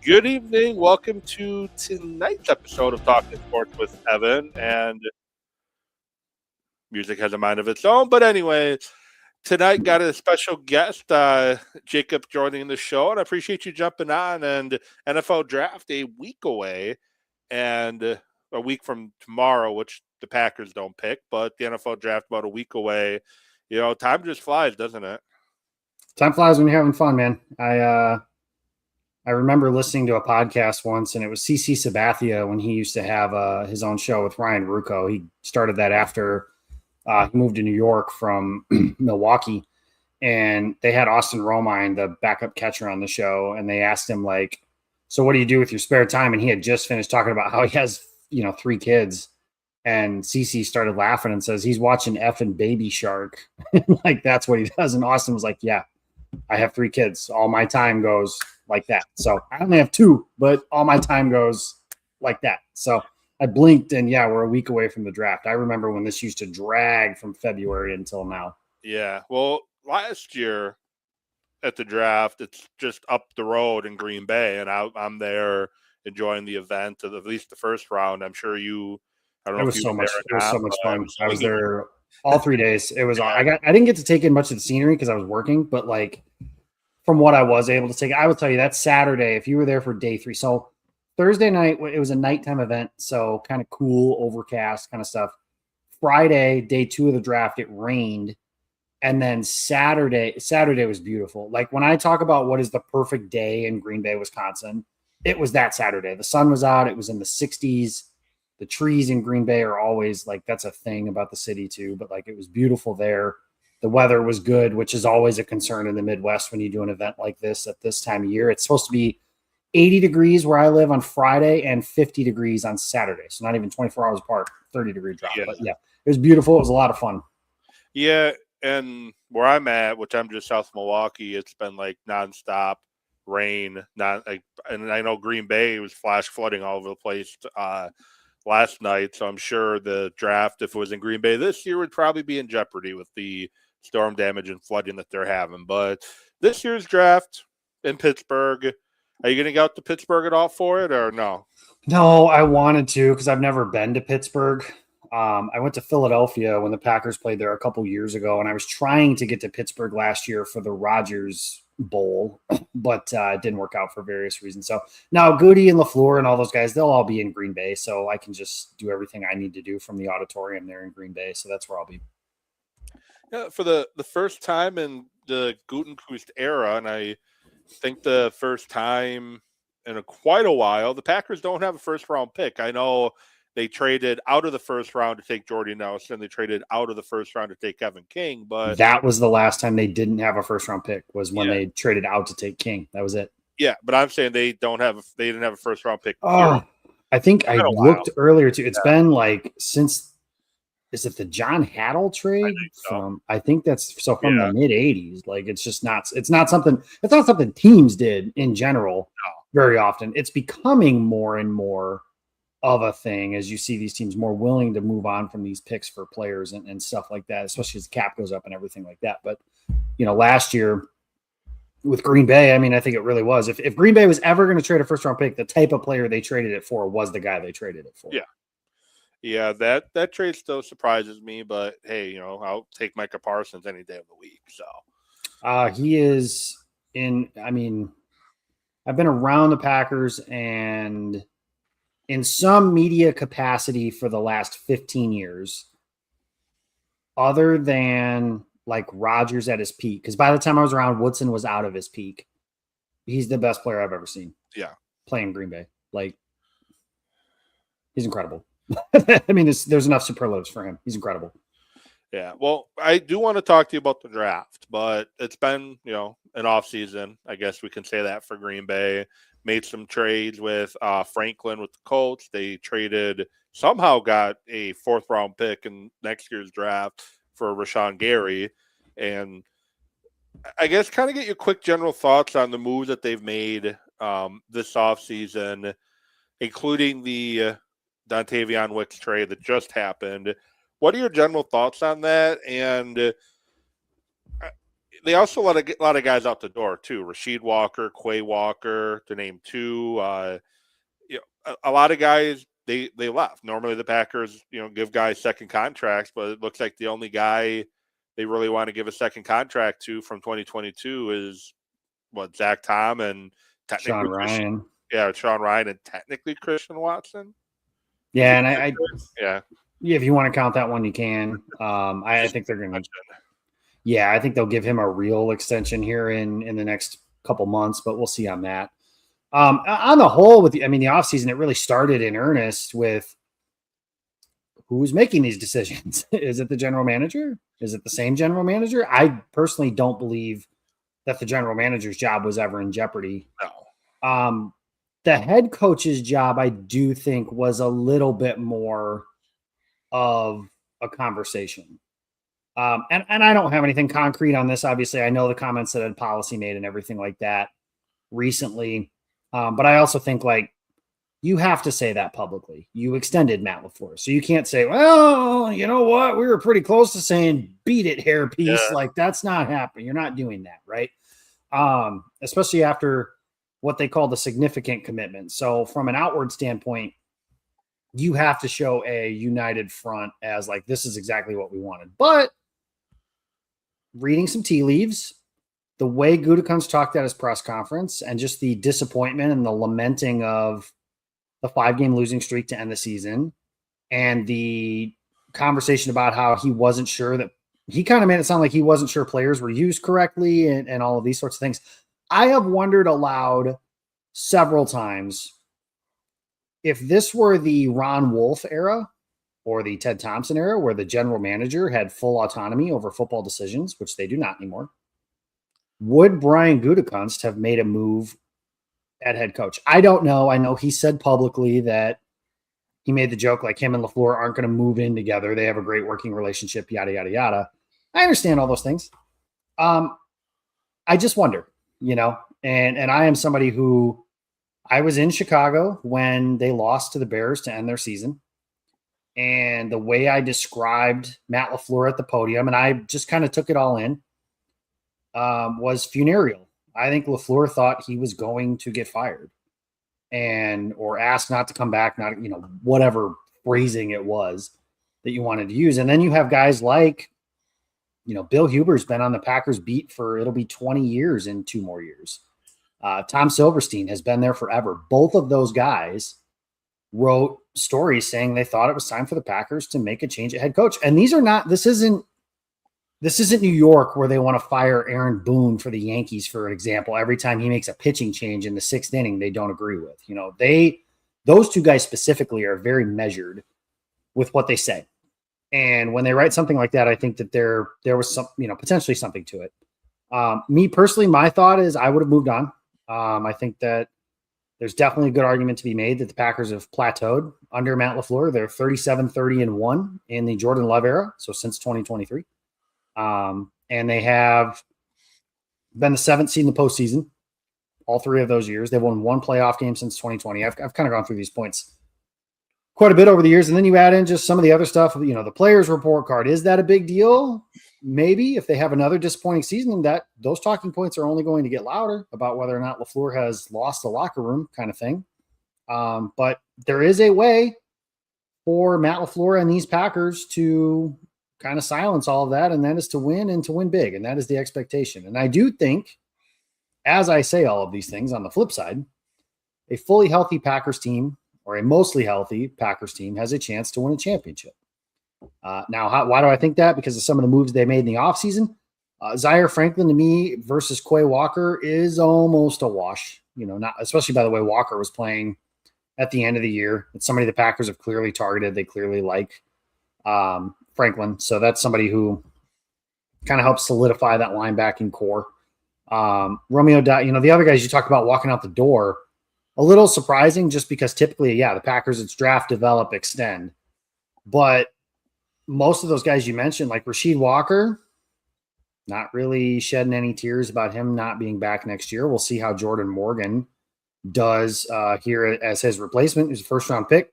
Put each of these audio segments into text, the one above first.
Good evening. Welcome to tonight's episode of Talking Sports with Evan. And music has a mind of its own. But anyway, tonight got a special guest, Jacob, joining the show. And I appreciate you jumping on. And NFL draft a week away, and a week from tomorrow, which the Packers don't pick. But the NFL draft about a week away. You know, time just flies, doesn't it? Time flies when you're having fun, man. I remember listening to a podcast once, and it was CC Sabathia when he used to have his own show with Ryan Ruocco. He started that after he moved to New York from Milwaukee, and they had Austin Romine, the backup catcher, on the show, and they asked him, like, so what do you do with your spare time? And he had just finished talking about how he has, 3 kids, and CC started laughing and says, he's watching effing Baby Shark. Like, that's what he does. And Austin was like, yeah, I have 3 kids. All my time goes like that. So I only have 2, but all my time goes like that. So I blinked, and yeah, we're a week away from the draft. I remember when this used to drag from February until now. Yeah. Well, last year at the draft, it's just up the road in Green Bay, and I'm there enjoying the event of at least the first round. I'm sure you. I don't know. It was so much. It was so much fun. I was there there all 3 days. It was. Yeah. I didn't get to take in much of the scenery because I was working, but like from what I was able to take, I will tell you that Saturday, if you were there for day 3, so Thursday night it was a nighttime event, so kind of cool, overcast kind of stuff. Friday, day 2 of the draft, it rained. And then Saturday was beautiful. Like when I talk about what is the perfect day in Green Bay, Wisconsin, it was that Saturday. The sun was out. It was in the 60s. The trees in Green Bay are always like, that's a thing about the city too, but like it was beautiful there. The weather was good, which is always a concern in the Midwest when you do an event like this at this time of year. It's supposed to be 80 degrees where I live on Friday and 50 degrees on Saturday. So not even 24 hours apart, 30-degree drop. Yeah. But yeah, it was beautiful. It was a lot of fun. Yeah. And where I'm at, which I'm just south of Milwaukee, it's been like nonstop rain. And I know Green Bay was flash flooding all over the place last night. So I'm sure the draft, if it was in Green Bay this year, would probably be in jeopardy with the storm damage and flooding that they're having. But this year's draft in Pittsburgh, are you going to go out to Pittsburgh at all for it or no? No, I wanted to because I've never been to Pittsburgh. I went to Philadelphia when the Packers played there a couple years ago, and I was trying to get to Pittsburgh last year for the Rodgers Bowl, but it didn't work out for various reasons. So now Goody and LaFleur and all those guys, they'll all be in Green Bay, so I can just do everything I need to do from the auditorium there in Green Bay. So that's where I'll be. Yeah, for the first time in the Gutekunst era, and I think the first time in quite a while, the Packers don't have a first-round pick. I know they traded out of the first round to take Jordy Nelson. They traded out of the first round to take Kevin King. But that was the last time they didn't have a first-round pick was when they traded out to take King. That was it. Yeah, but I'm saying they didn't have a first-round pick. Oh, I think I looked earlier too. It's been like since, is it the John Haddle trade? I think that's so from the mid 80s. Like it's just not. It's not something teams did in general very often. It's becoming more and more of a thing as you see these teams more willing to move on from these picks for players and stuff like that, especially as the cap goes up and everything like that. But, last year with Green Bay, I mean, I think it really was. If Green Bay was ever going to trade a first-round pick, the type of player they traded it for was the guy they traded it for. Yeah. Yeah, that trade still surprises me, but hey, I'll take Micah Parsons any day of the week. So he is I've been around the Packers and in some media capacity for the last 15 years, other than like Rodgers at his peak. Because by the time I was around, Woodson was out of his peak. He's the best player I've ever seen. Yeah. Playing Green Bay. Like, he's incredible. I mean, there's enough superlatives for him. He's incredible. Yeah. Well, I do want to talk to you about the draft, but it's been, an off season. I guess we can say that for Green Bay. Made some trades with Franklin with the Colts. They somehow got a 4th-round pick in next year's draft for Rashawn Gary. And I guess kind of get your quick general thoughts on the moves that they've made this offseason, including the Dontavion Wicks trade that just happened. What are your general thoughts on that? And they also let a lot of guys out the door too. Rasheed Walker, Quay Walker, to name two. A lot of guys they left. Normally the Packers give guys second contracts, but it looks like the only guy they really want to give a second contract to from 2022 is Zach Tom and Sean technically Ryan. Sean Ryan and technically Christian Watson. Yeah, and I yeah. Yeah, if you want to count that one, you can. I think they're going to. Yeah, I think they'll give him a real extension here in the next couple months, but we'll see on that. On the whole, the offseason, it really started in earnest with who's making these decisions. Is it the general manager? Is it the same general manager? I personally don't believe that the general manager's job was ever in jeopardy. No. The head coach's job, I do think, was a little bit more of a conversation. And I don't have anything concrete on this. Obviously, I know the comments that Ed Policy made and everything like that recently. But I also think you have to say that publicly. You extended Matt LaFleur. So you can't say, well, you know what? We were pretty close to saying beat it, hairpiece. Yeah. That's not happening. You're not doing that, right? Especially after what they call the significant commitment. So from an outward standpoint, you have to show a united front as this is exactly what we wanted. But reading some tea leaves, the way Gutekunst talked at his press conference and just the disappointment and the lamenting of the 5-game losing streak to end the season and the conversation about how he wasn't sure that he kind of made it sound like he wasn't sure players were used correctly and all of these sorts of things. I have wondered aloud several times if this were the Ron Wolf era or the Ted Thompson era where the general manager had full autonomy over football decisions, which they do not anymore, would Brian Gutekunst have made a move at head coach? I don't know. I know he said publicly that he made the joke him and LaFleur aren't going to move in together. They have a great working relationship, yada, yada, yada. I understand all those things. I just wonder, and I am somebody who I was in Chicago when they lost to the Bears to end their season. And the way I described Matt LaFleur at the podium, and I just kind of took it all in, was funereal. I think LaFleur thought he was going to get fired or asked not to come back, not, whatever phrasing it was that you wanted to use. And then you have guys like, Bill Huber's been on the Packers beat it'll be 20 years in 2 more years. Tom Silverstein has been there forever. Both of those guys wrote stories saying they thought it was time for the Packers to make a change at head coach. And this isn't New York where they want to fire Aaron Boone for the Yankees, for example. Every time he makes a pitching change in the 6th inning, they don't agree with. Those two guys specifically are very measured with what they say. And when they write something like that, I think that there was some, potentially something to it. Me personally, my thought is I would have moved on. I think that there's definitely a good argument to be made that the Packers have plateaued under Matt LaFleur. They're 37-30-1 in the Jordan Love era, so since 2023. And they have been the 7th seed in the postseason all 3 of those years. They've won 1 playoff game since 2020. I've kind of gone through these points quite a bit over the years. And then you add in just some of the other stuff, the players report card. Is that a big deal? Maybe if they have another disappointing season, that those talking points are only going to get louder about whether or not LaFleur has lost the locker room kind of thing. But there is a way for Matt LaFleur and these Packers to kind of silence all of that, and that is to win and to win big, and that is the expectation. And I do think, as I say all of these things, on the flip side, a fully healthy Packers team or a mostly healthy Packers team has a chance to win a championship. Now, why do I think that? Because of some of the moves they made in the offseason. Zaire Franklin, to me, versus Quay Walker is almost a wash. Not especially by the way Walker was playing at the end of the year. It's somebody the Packers have clearly targeted. They clearly like Franklin. So that's somebody who kind of helps solidify that linebacking core. Romeo, the other guys you talked about walking out the door, a little surprising just because typically, the Packers, it's draft, develop, extend. But most of those guys you mentioned, like Rasheed Walker, not really shedding any tears about him not being back next year. We'll see how Jordan Morgan does here as his replacement. He's a first-round pick.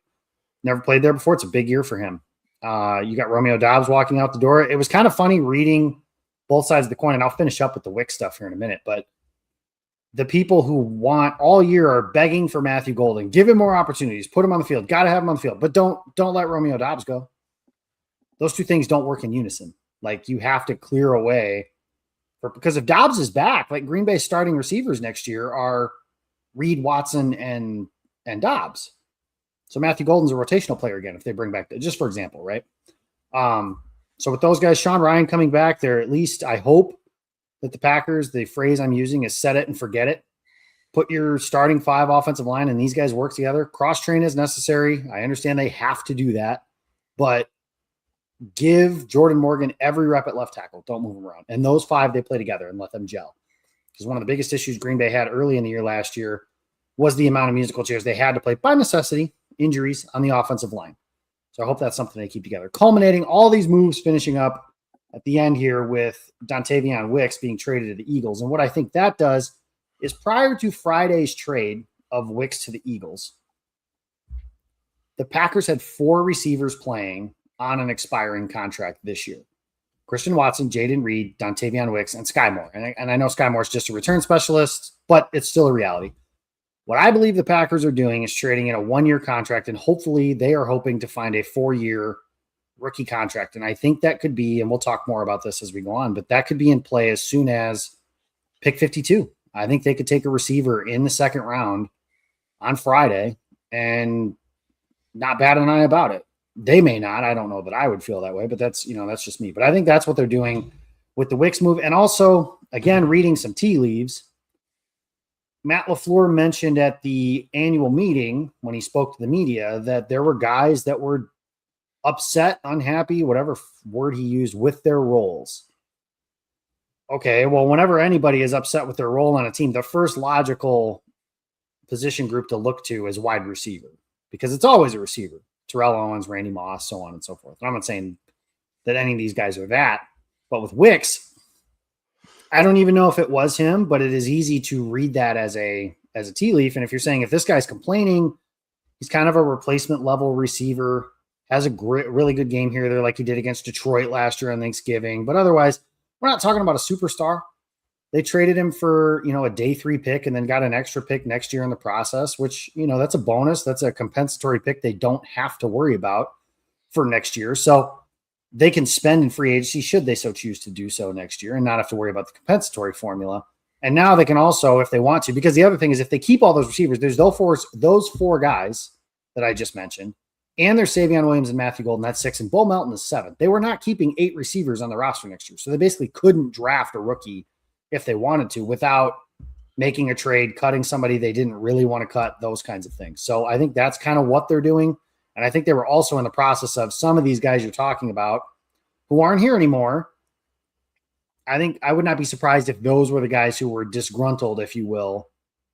Never played there before. It's a big year for him. You got Romeo Doubs walking out the door. It was kind of funny reading both sides of the coin, and I'll finish up with the Wick stuff here in a minute, but the people who want all year are begging for Matthew Golden. Give him more opportunities. Put him on the field. Got to have him on the field. But don't let Romeo Doubs go. Those two things don't work in unison. Like, you have to clear away because if Doubs is back, like, Green Bay's starting receivers next year are Reed, Watson, and Doubs. So Matthew Golden's a rotational player again if they bring back, just for example, right? So with those guys, Sean Ryan coming back, they're at least, I hope, that the Packers, the phrase I'm using is set it and forget it. Put your starting 5 offensive line and these guys work together. Cross-train is necessary. I understand they have to do that. But give Jordan Morgan every rep at left tackle. Don't move him around. And those 5, they play together and let them gel. Because one of the biggest issues Green Bay had early in the year last year was the amount of musical chairs they had to play by necessity, injuries on the offensive line. So I hope that's something they keep together. Culminating all these moves, finishing up at the end here with Dontavion Wicks being traded to the Eagles. And what I think that does is, prior to Friday's trade of Wicks to the Eagles, the Packers had 4 receivers playing on an expiring contract this year. Christian Watson, Jaden Reed, Dontavion Wicks, and Sky Moore. And I know Sky Moore is just a return specialist, but it's still a reality. What I believe the Packers are doing is trading in a 1-year contract, and hopefully they are hoping to find a 4-year rookie contract. And I think that could be, and we'll talk more about this as we go on, but that could be in play as soon as pick 52. I think they could take a receiver in the second round on Friday and not bat an eye about it. They may not. I don't know that I would feel that way, but that's just me. But I think that's what they're doing with the Wicks move. And also, again, reading some tea leaves, Matt LaFleur mentioned at the annual meeting when he spoke to the media that there were guys that were upset, unhappy, whatever word he used, with their roles. Okay, well, whenever anybody is upset with their role on a team, the first logical position group to look to is wide receiver, because it's always a receiver. Terrell Owens, Randy Moss, so on and so forth. And I'm not saying that any of these guys are that, but with Wicks, I don't even know if it was him, but it is easy to read that as a tea leaf. And if you're saying, if this guy's complaining, he's kind of a replacement level receiver, has a really good game here or there, like he did against Detroit last year on Thanksgiving. But otherwise, we're not talking about a superstar. They traded him for, a day 3 pick and then got an extra pick next year in the process, which, that's a bonus. That's a compensatory pick they don't have to worry about for next year. So they can spend in free agency should they so choose to do so next year and not have to worry about the compensatory formula. And now they can also, if they want to, because the other thing is, if they keep all those receivers, there's those 4 guys that I just mentioned, and there's Savion Williams and Matthew Golden, that's 6, and Bo Melton is 7. They were not keeping 8 receivers on the roster next year. So they basically couldn't draft a rookie if they wanted to without making a trade, cutting somebody they didn't really want to cut, those kinds of things. So I think that's kind of what they're doing. And I think they were also in the process of some of these guys you're talking about who aren't here anymore. I think I would not be surprised if those were the guys who were disgruntled, if you will,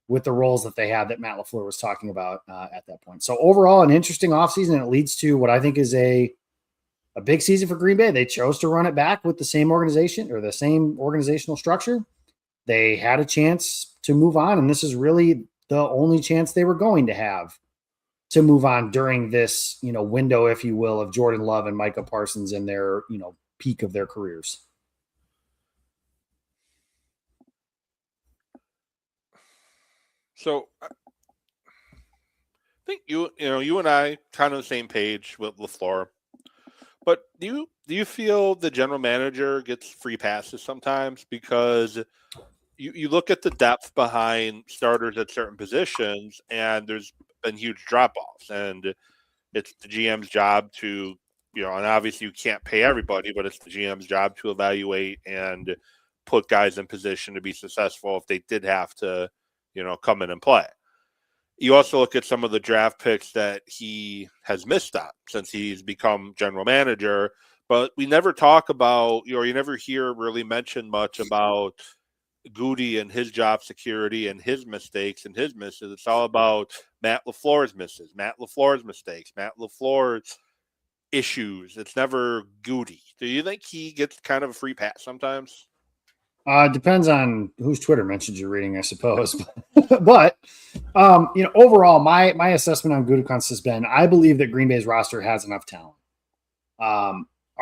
with the roles that they had that Matt LaFleur was talking about at that point. So overall, an interesting offseason, and it leads to what I think is a big season for Green Bay. They chose to run it back with the same organization or the same organizational structure. They had a chance to move on, and this is really the only chance they were going to have to move on during this, window, if you will, of Jordan Love and Micah Parsons in their, peak of their careers. So I think you and I kind of the same page with LaFleur. But do you feel the general manager gets free passes sometimes? Because you look at the depth behind starters at certain positions, and there's been huge drop-offs. And it's the GM's job to, and obviously you can't pay everybody, but it's the GM's job to evaluate and put guys in position to be successful if they did have to, come in and play. You also look at some of the draft picks that he has missed on since he's become general manager, but we never talk about, you never hear really mention much about Goody and his job security and his mistakes and his misses. It's all about Matt LaFleur's misses, Matt LaFleur's mistakes, Matt LaFleur's issues. It's never Goody. Do you think he gets kind of a free pass sometimes? Depends on whose Twitter mentions you're reading, I suppose. But overall, my assessment on Gutekunst has been, I believe that Green Bay's roster has enough talent.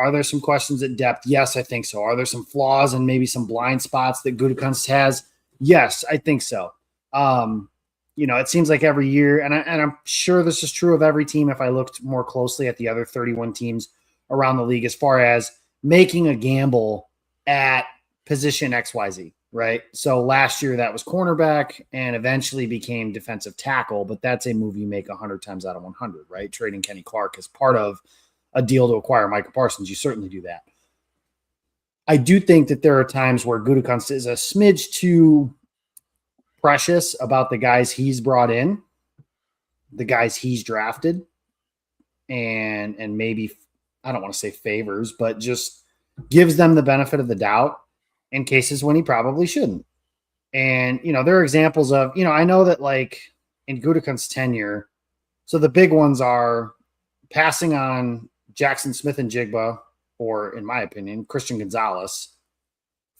Are there some questions at depth? Yes, I think so. Are there some flaws and maybe some blind spots that Gutekunst has? Yes, I think so. It seems like every year, and I'm sure this is true of every team if I looked more closely at the other 31 teams around the league as far as making a gamble at position XYZ, right? So last year that was cornerback and eventually became defensive tackle, but that's a move you make 100 times out of 100, right? Trading Kenny Clark as part of a deal to acquire Micah Parsons, you certainly do that. I do think that there are times where Gutekunst is a smidge too precious about the guys he's brought in, the guys he's drafted, and maybe, I don't want to say favors, but just gives them the benefit of the doubt in cases when he probably shouldn't. And, there are examples of, I know that like in Gutekunst's tenure, so the big ones are passing on Jackson Smith-Njigba, or in my opinion, Christian Gonzalez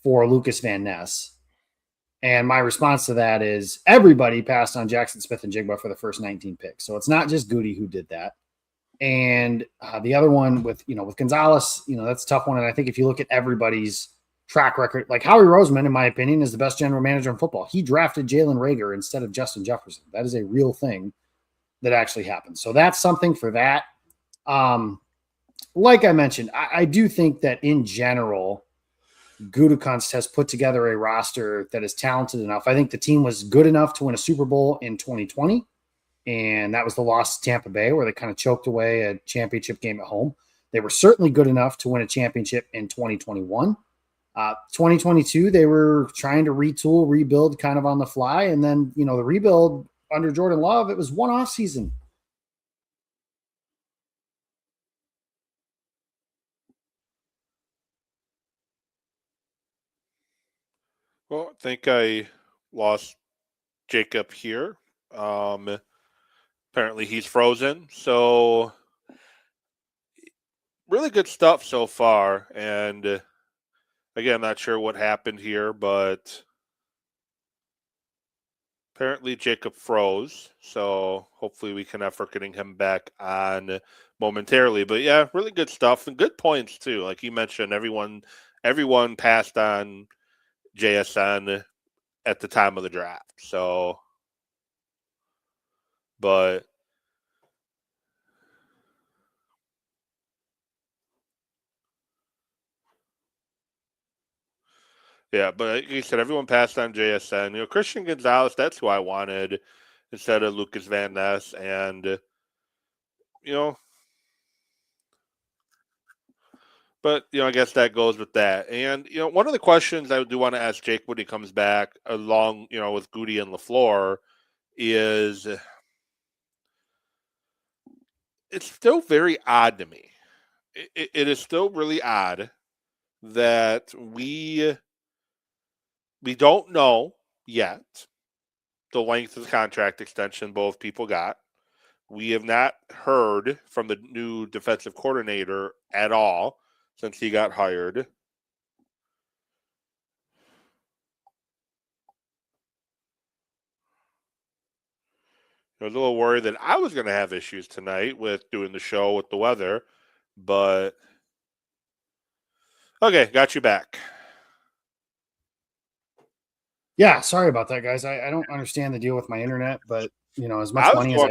for Lucas Van Ness. And my response to that is everybody passed on Jackson Smith-Njigba for the first 19 picks. So it's not just Goody who did that. And the other one with Gonzalez, that's a tough one. And I think if you look at everybody's track record, like Howie Roseman, in my opinion, is the best general manager in football. He drafted Jalen Reagor instead of Justin Jefferson. That is a real thing that actually happened. So that's something for that. Like I mentioned, I do think that in general, Gutekunst has put together a roster that is talented enough. I think the team was good enough to win a Super Bowl in 2020, and that was the loss to Tampa Bay where they kind of choked away a championship game at home. They were certainly good enough to win a championship in 2021. 2022, they were trying to retool, rebuild kind of on the fly, and then, the rebuild under Jordan Love, it was one off season. Well, I think I lost Jacob here. Apparently he's frozen. So really good stuff so far. And again, I'm not sure what happened here, but apparently Jacob froze. So hopefully we can effort getting him back on momentarily. But yeah, really good stuff and good points too. Like you mentioned, everyone passed on JSN at the time of the draft. So, but yeah, but like you said, everyone passed on JSN. Christian Gonzalez, that's who I wanted instead of Lucas Van Ness. And, but, I guess that goes with that. And, one of the questions I do want to ask Jake when he comes back along, with Goody and LaFleur is it's still very odd to me. It is still really odd that we don't know yet the length of the contract extension both people got. We have not heard from the new defensive coordinator at all since he got hired. I was a little worried that I was going to have issues tonight with doing the show with the weather, but okay, got you back. Yeah, sorry about that, guys. I don't understand the deal with my internet, but as much money as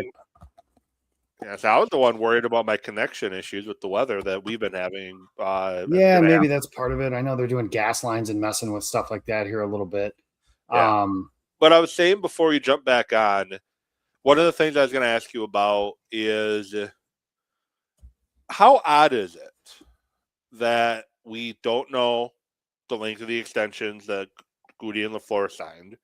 Yes, I was the one worried about my connection issues with the weather that we've been having. Yeah, maybe that's part of it. I know they're doing gas lines and messing with stuff like that here a little bit. Yeah. But I was saying before you jump back on, one of the things I was going to ask you about is how odd is it that we don't know the length of the extensions that Goody and LaFleur signed?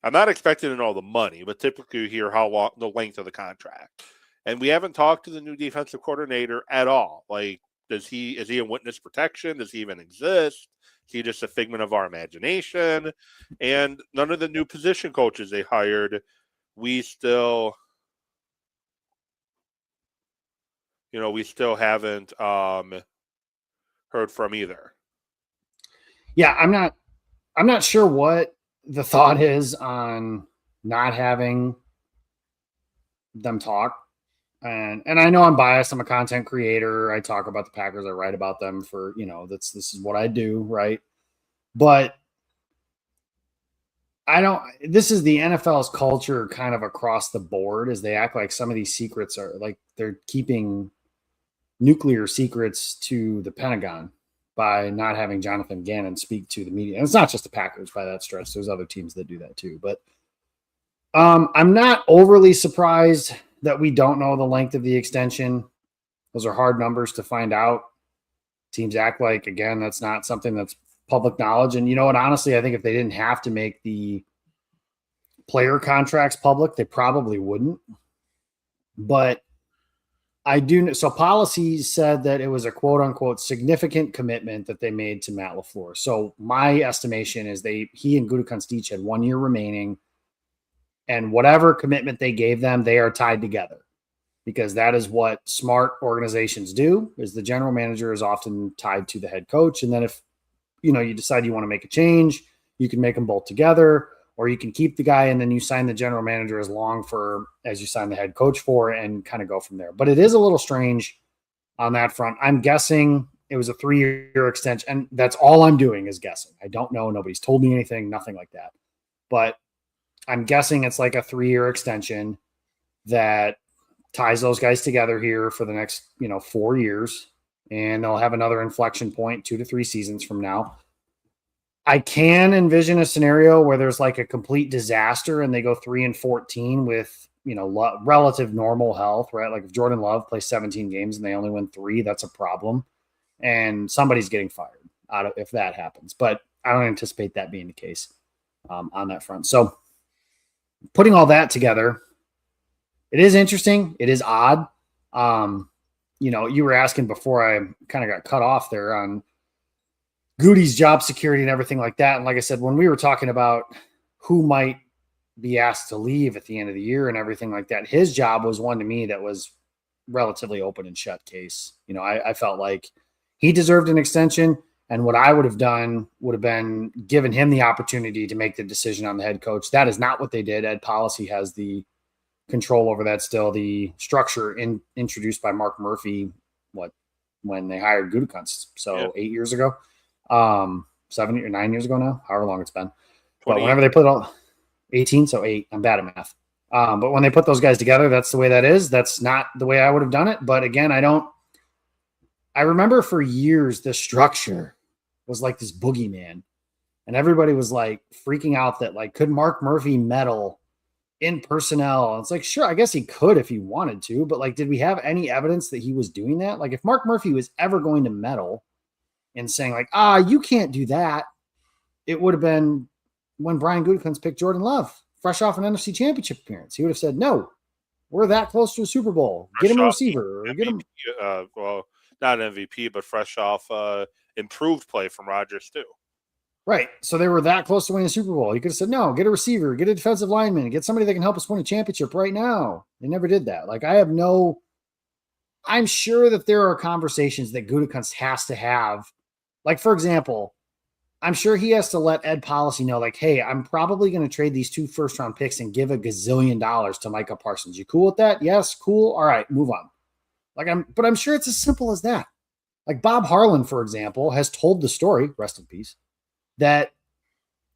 I'm not expecting to know the money, but typically you hear how long the length of the contract. And we haven't talked to the new defensive coordinator at all. Like, is he in witness protection? Does he even exist? Is he just a figment of our imagination? And none of the new position coaches they hired, we still haven't heard from either. Yeah, I'm not sure what the thought is on not having them talk. And I know I'm biased. I'm a content creator. I talk about the Packers. I write about them for, this is what I do, right? But this is the NFL's culture kind of across the board, as they act like some of these secrets are like they're keeping nuclear secrets to the Pentagon by not having Jonathan Gannon speak to the media. And it's not just the Packers by that stretch. There's other teams that do that too. But I'm not overly surprised that we don't know the length of the extension. Those are hard numbers to find out. Teams act like, again, that's not something that's public knowledge. And you know what? Honestly, I think if they didn't have to make the player contracts public, they probably wouldn't. But I do. So policy said that it was a quote unquote significant commitment that they made to Matt LaFleur. So my estimation is he and Gutekunst each had 1 year remaining, and whatever commitment they gave them, they are tied together, because that is what smart organizations do. Is the general manager is often tied to the head coach. And then if, you decide you want to make a change, you can make them both together, or you can keep the guy and then you sign the general manager as you sign the head coach for, and kind of go from there. But it is a little strange on that front. I'm guessing it was a 3-year extension, and that's all I'm doing is guessing. I don't know. Nobody's told me anything, nothing like that. But I'm guessing it's like a 3-year extension that ties those guys together here for the next, 4 years, and they'll have another inflection point 2 to 3 seasons from now. I can envision a scenario where there's like a complete disaster and they go 3-14 with, relative normal health, right? Like if Jordan Love plays 17 games and they only win 3, that's a problem. And somebody's getting fired if that happens. But I don't anticipate that being the case on that front. So putting all that together, it is interesting. It is odd. You were asking before I kind of got cut off there on Goody's job security and everything like that. And like I said, when we were talking about who might be asked to leave at the end of the year and everything like that, his job was one to me that was relatively open and shut case. I felt like he deserved an extension, and what I would have done would have been given him the opportunity to make the decision on the head coach. That is not what they did. Ed Policy has the control over that still. The structure introduced by Mark Murphy, when they hired Gutekunst, so 8 years ago. 7 or 9 years ago now, however long it's been. But whenever they put all 18, so 8, I'm bad at math. But when they put those guys together, that's the way that is. That's not the way I would have done it. But again, I remember for years, the structure was like this boogeyman, and everybody was like freaking out that like, could Mark Murphy meddle in personnel? And it's like, sure, I guess he could if he wanted to, but like, did we have any evidence that he was doing that? Like if Mark Murphy was ever going to meddle and saying like, you can't do that, it would have been when Brian Gutekunst picked Jordan Love, fresh off an NFC Championship appearance. He would have said, no, we're that close to a Super Bowl. Get him a receiver. Or get him. Well, not MVP, but fresh off improved play from Rodgers too. Right. So they were that close to winning the Super Bowl. He could have said, no, get a receiver, get a defensive lineman, get somebody that can help us win a championship right now. They never did that. Like I'm sure that there are conversations that Gutekunst has to have. Like, for example, I'm sure he has to let Ed Policy know, like, hey, I'm probably going to trade these 2 first-round picks and give $1 gazillion to Micah Parsons. You cool with that? Yes, cool. All right, move on. But I'm sure it's as simple as that. Like Bob Harlan, for example, has told the story, rest in peace, that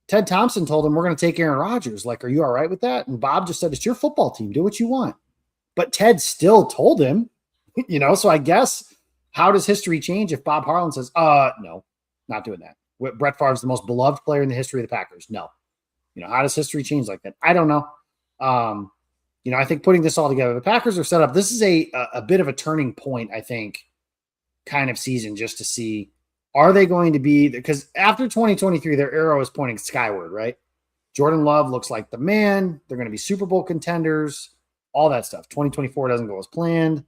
Ted Thompson told him, we're going to take Aaron Rodgers. Like, are you all right with that? And Bob just said, it's your football team. Do what you want. But Ted still told him, so I guess, how does history change if Bob Harlan says, no, not doing that? Brett Favre's the most beloved player in the history of the Packers. No. How does history change like that? I don't know. I think putting this all together, the Packers are set up. This is a bit of a turning point, I think, kind of season, just to see, are they going to be, because after 2023, their arrow is pointing skyward, right? Jordan Love looks like the man. They're going to be Super Bowl contenders, all that stuff. 2024 doesn't go as planned.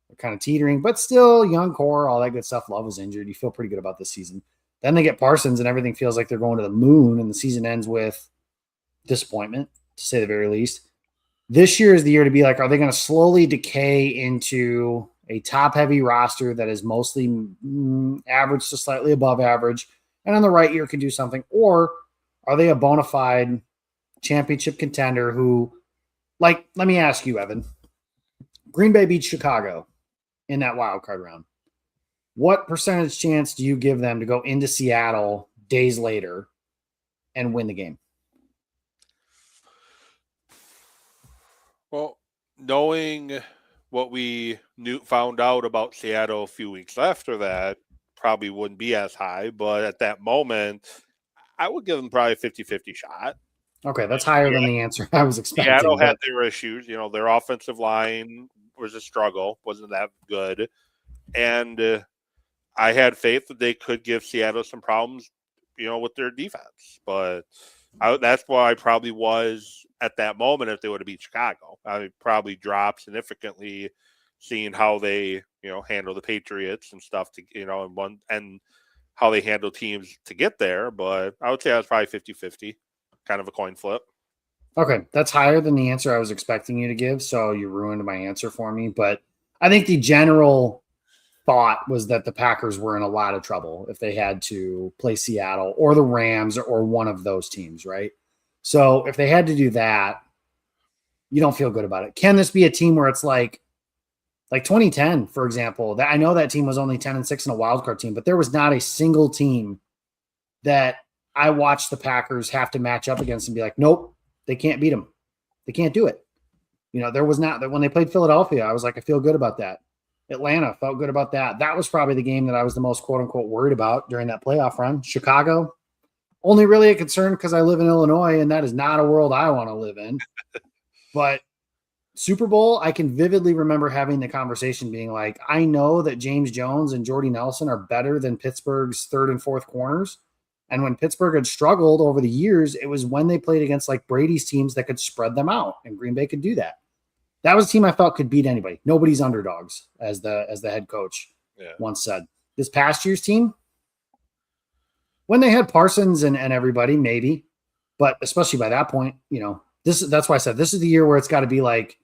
They're kind of teetering, but still young core, all that good stuff. Love was injured. You feel pretty good about this season. Then they get Parsons and everything feels like they're going to the moon, and the season ends with disappointment, to say the very least. This year is the year to be like, are they going to slowly decay into a top-heavy roster that is mostly average to slightly above average, and on the right year can do something? Or are they a bona fide championship contender who, like, let me ask you, Evan, Green Bay beats Chicago in that wild card round. What percentage chance do you give them to go into Seattle days later and win the game? Well, knowing what we found out about Seattle a few weeks after that, probably wouldn't be as high. But at that moment, I would give them probably a 50-50 shot. Okay, that's higher than the answer I was expecting. Seattle had their issues. Their offensive line was a struggle, wasn't that good. And I had faith that they could give Seattle some problems, with their defense. But that's why I probably was at that moment if they would have beat Chicago. I would probably drop significantly, seeing how they, handle the Patriots and stuff and how they handle teams to get there. But I would say I was probably 50-50, kind of a coin flip. Okay, that's higher than the answer I was expecting you to give, so you ruined my answer for me. But I think the general thought was that the Packers were in a lot of trouble if they had to play Seattle or the Rams or one of those teams, right? So if they had to do that, you don't feel good about it. Can this be a team where it's like 2010, for example? That I know that team was only 10-6 in a wild card team, but there was not a single team that I watched the Packers have to match up against and be like, nope, they can't beat them. They can't do it. There was not that when they played Philadelphia, I was like, I feel good about that. Atlanta felt good about that. That was probably the game that I was the most quote unquote worried about during that playoff run. Chicago, only really a concern because I live in Illinois and that is not a world I want to live in. But Super Bowl, I can vividly remember having the conversation being like, I know that James Jones and Jordy Nelson are better than Pittsburgh's third and fourth corners. And when Pittsburgh had struggled over the years, it was when they played against like Brady's teams that could spread them out, and Green Bay could do that. That was a team I felt could beat anybody. Nobody's underdogs, as the head coach once said. This past year's team, when they had Parsons and everybody, maybe, but especially by that point, that's why I said this is the year where it's got to be like,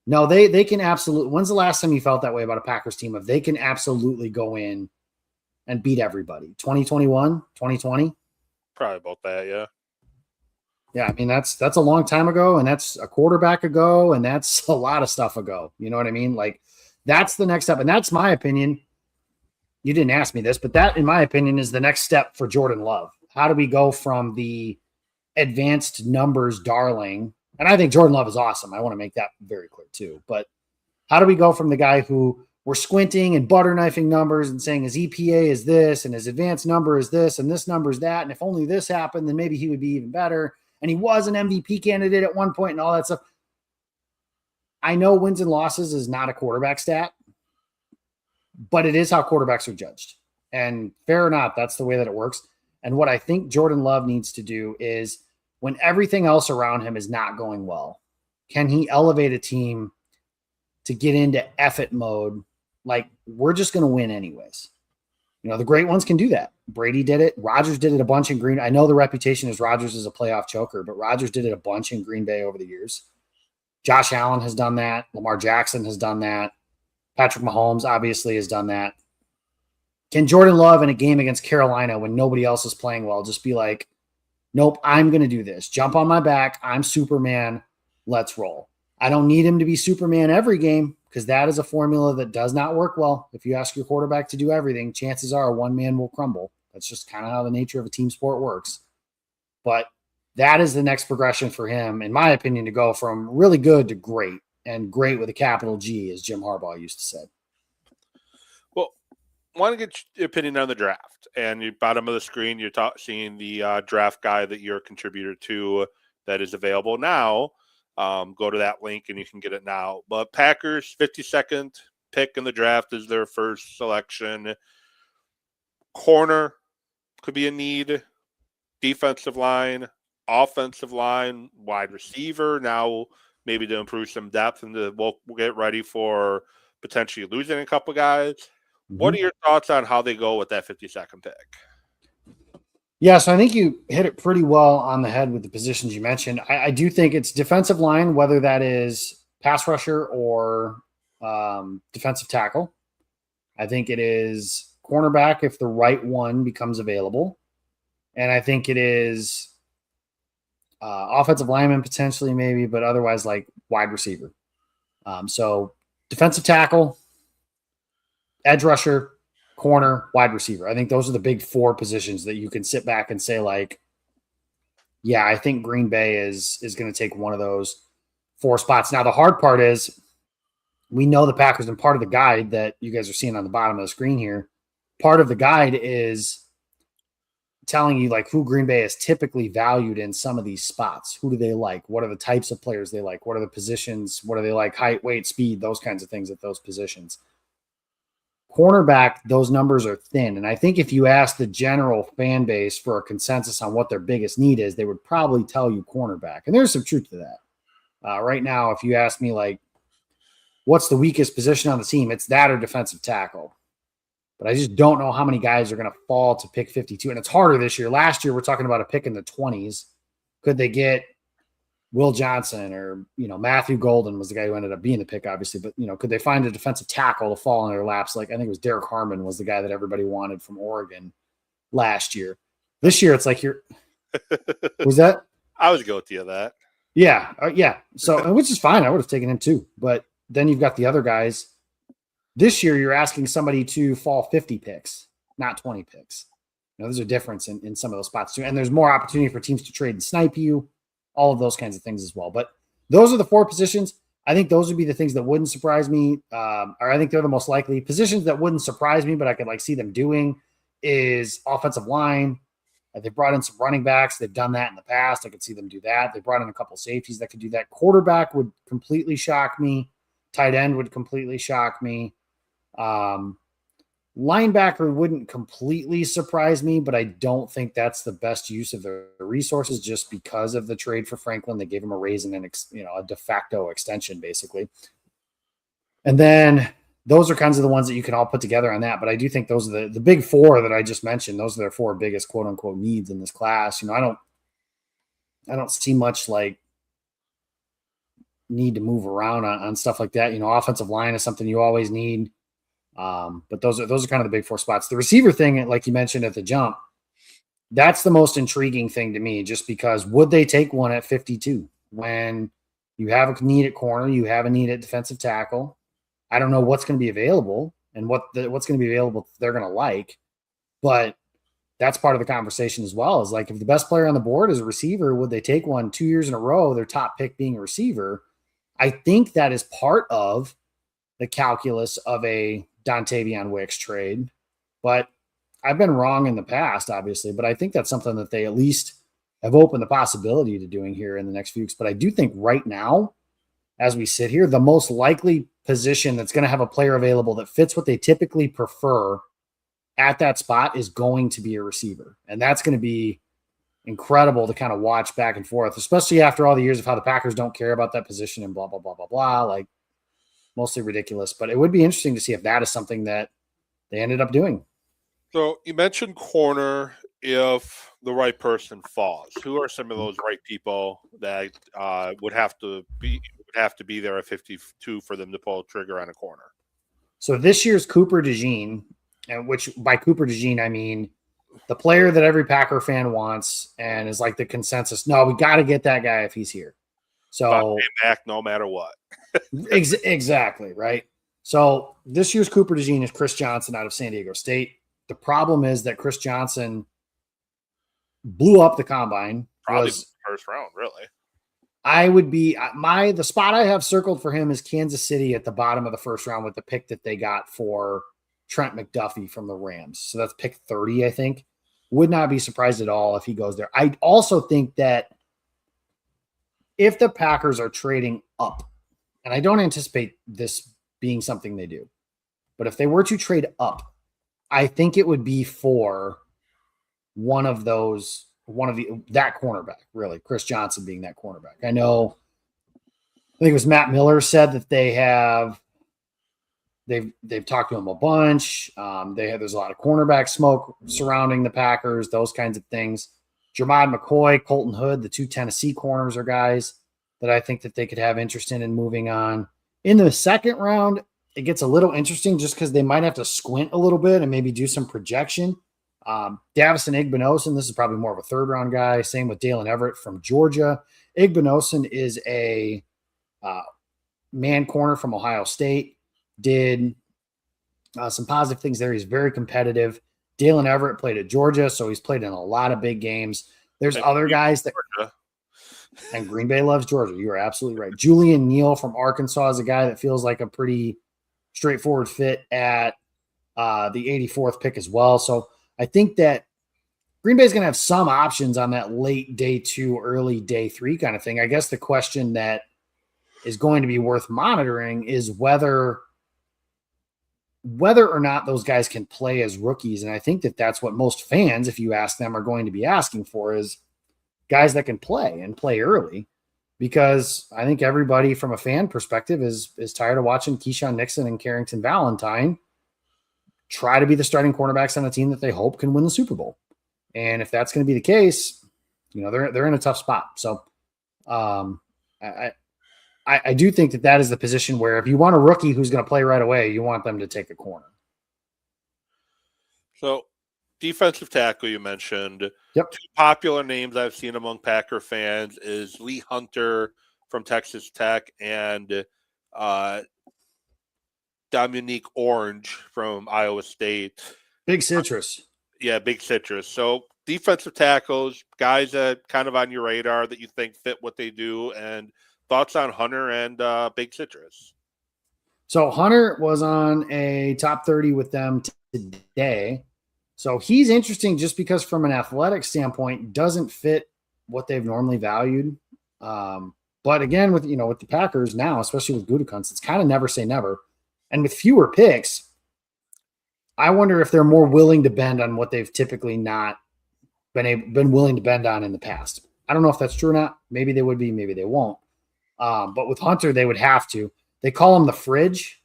no, they can absolutely. When's the last time you felt that way about a Packers team? If they can absolutely go in and beat everybody, 2021, 2020, probably about that, yeah. Yeah, I mean, that's a long time ago, and that's a quarterback ago, and that's a lot of stuff ago. You know what I mean? Like, that's the next step, and that's my opinion. You didn't ask me this, but that, in my opinion, is the next step for Jordan Love. How do we go from the advanced numbers darling, and I think Jordan Love is awesome. I want to make that very clear too. But how do we go from the guy who we're squinting and butter knifing numbers and saying his EPA is this, and his advanced number is this, and this number is that, and if only this happened, then maybe he would be even better. And he was an MVP candidate at one point and all that stuff. I know wins and losses is not a quarterback stat, but it is how quarterbacks are judged. And fair or not, that's the way that it works. And what I think Jordan Love needs to do is when everything else around him is not going well, can he elevate a team to get into effort mode? Like, we're just going to win anyways. The great ones can do that. Brady did it. Rodgers did it a bunch in Green. I know the reputation is Rodgers is a playoff choker, but Rodgers did it a bunch in Green Bay over the years. Josh Allen has done that. Lamar Jackson has done that. Patrick Mahomes obviously has done that. Can Jordan Love in a game against Carolina when nobody else is playing well just be like, nope, I'm going to do this. Jump on my back. I'm Superman. Let's roll. I don't need him to be Superman every game, because that is a formula that does not work well. If you ask your quarterback to do everything, chances are one man will crumble. That's just kind of how the nature of a team sport works. But that is the next progression for him, in my opinion, to go from really good to great, and great with a capital G, as Jim Harbaugh used to say. Well, I want to get your opinion on the draft. And you bottom of the screen, you're seeing the draft guide that you're a contributor to that is available now. Go to that link and you can get it now. But Packers, 52nd pick in the draft is their first selection. Corner could be a need. Defensive line, offensive line, wide receiver. Now maybe to improve some depth, and we'll get ready for potentially losing a couple guys. Mm-hmm. What are your thoughts on how they go with that 52nd pick? Yeah, so I think you hit it pretty well on the head with the positions you mentioned. I do think it's defensive line, whether that is pass rusher or defensive tackle. I think it is cornerback if the right one becomes available. And I think it is offensive lineman potentially maybe, but otherwise like wide receiver. So defensive tackle, edge rusher, corner, wide receiver. I think those are the big four positions that you can sit back and say, like, yeah, I think Green Bay is going to take one of those four spots. Now, the hard part is we know the Packers, and part of the guide that you guys are seeing on the bottom of the screen here, part of the guide is telling you like who Green Bay is typically valued in some of these spots. Who do they like? What are the types of players they like? What are the positions? What do they like? Height, weight, speed, those kinds of things at those positions. Cornerback, those numbers are thin. And I think if you ask the general fan base for a consensus on what their biggest need is, they would probably tell you cornerback. And there's some truth to that. Right now, if you ask me, like, what's the weakest position on the team, it's that or defensive tackle. But I just don't know how many guys are going to fall to pick 52. And it's harder this year. Last year, we're talking about a pick in the 20s. Could they get Will Johnson or, Matthew Golden was the guy who ended up being the pick, obviously. But, could they find a defensive tackle to fall in their laps? Like, I think it was Derek Harmon was the guy that everybody wanted from Oregon last year. This year, it's like was that? I was guilty of that. Yeah. Yeah. So, which is fine. I would have taken him too. But then you've got the other guys. This year, you're asking somebody to fall 50 picks, not 20 picks. There's a difference in some of those spots too. And there's more opportunity for teams to trade and snipe you, all of those kinds of things as well. But those are the four positions. I think those would be the things that wouldn't surprise me. Or I think they're the most likely positions that wouldn't surprise me, but I could see them doing is offensive line. They brought in some running backs. They've done that in the past. I could see them do that. They brought in a couple safeties that could do that. Quarterback would completely shock me. Tight end would completely shock me. Linebacker wouldn't completely surprise me, but I don't think that's the best use of their resources just because of the trade for Franklin. They gave him a raise and a de facto extension basically. And then those are kinds of the ones that you can all put together on that. But I do think those are the big four that I just mentioned. Those are their four biggest quote unquote needs in this class. I don't see much need to move around on stuff like that. Offensive line is something you always need. But those are kind of the big four spots. The receiver thing, like you mentioned at the jump, that's the most intriguing thing to me, just because would they take one at 52 when you have a need at corner, you have a need at defensive tackle? I don't know what's going to be available and what's going to be available they're going to like, but that's part of the conversation as well. Is like, if the best player on the board is a receiver, would they take one 2 years in a row, their top pick being a receiver? I think that is part of the calculus of a Dontavion Wicks trade, but I've been wrong in the past, obviously, but I think that's something that they at least have opened the possibility to doing here in the next few weeks. But I do think right now, as we sit here, the most likely position that's going to have a player available that fits what they typically prefer at that spot is going to be a receiver. And that's going to be incredible to kind of watch back and forth, especially after all the years of how the Packers don't care about that position and blah, blah, blah, blah, blah. Like, mostly ridiculous, but it would be interesting to see if that is something that they ended up doing. So you mentioned corner if the right person falls. Who are some of those right people that would have to be there at 52 for them to pull a trigger on a corner? So this year's Cooper DeJean, and which by Cooper DeJean I mean the player that every Packer fan wants and is like the consensus. No, we got to get that guy if he's here. So back no matter what. Exactly, right? So this year's Cooper DeJean is Chris Johnson out of San Diego State. The problem is that Chris Johnson blew up the combine. Probably first round, really. I would be the spot I have circled for him is Kansas City at the bottom of the first round with the pick that they got for Trent McDuffie from the Rams. So that's pick 30, I think. Would not be surprised at all if he goes there. I also think that if the Packers are trading up, and I don't anticipate this being something they do, but if they were to trade up, I think it would be for that cornerback, really, Chris Johnson being that cornerback. I think it was Matt Miller said that they've talked to him a bunch. There's a lot of cornerback smoke surrounding the Packers, those kinds of things. Jermod McCoy, Colton Hood, the two Tennessee corners are guys that I think that they could have interest in moving on. In the second round, it gets a little interesting just because they might have to squint a little bit and maybe do some projection. Davison Igbinosun, this is probably more of a third round guy. Same with Dalen Everett from Georgia. Igbinosun is a man corner from Ohio State. did some positive things there. He's very competitive. Dalen Everett played at Georgia, so he's played in a lot of big games. There's other guys that – and Green Bay loves Georgia. You are absolutely right. Julian Neal from Arkansas is a guy that feels like a pretty straightforward fit at the 84th pick as well. So I think that Green Bay is going to have some options on that late day 2, early day 3 kind of thing. I guess the question that is going to be worth monitoring is whether or not those guys can play as rookies. And I think that that's what most fans, if you ask them, are going to be asking for, is guys that can play and play early, because I think everybody from a fan perspective is tired of watching Keyshawn Nixon and Carrington Valentine try to be the starting cornerbacks on a team that they hope can win the Super Bowl. And if that's going to be the case, they're in a tough spot. So I do think that is the position where if you want a rookie who's going to play right away, you want them to take a corner. So defensive tackle you mentioned. Yep. 2 popular names I've seen among Packer fans is Lee Hunter from Texas Tech and Dominique Orange from Iowa State. Big citrus. Yeah, big citrus. So defensive tackles, guys that kind of on your radar that you think fit what they do, and thoughts on Hunter and Big Citrus. So Hunter was on a top 30 with them today. So he's interesting just because from an athletic standpoint, doesn't fit what they've normally valued. But again, with the Packers now, especially with Gutekunst, it's kind of never say never. And with fewer picks, I wonder if they're more willing to bend on what they've typically not been willing to bend on in the past. I don't know if that's true or not. Maybe they would be, maybe they won't. But with Hunter, they would have to. They call him the Fridge,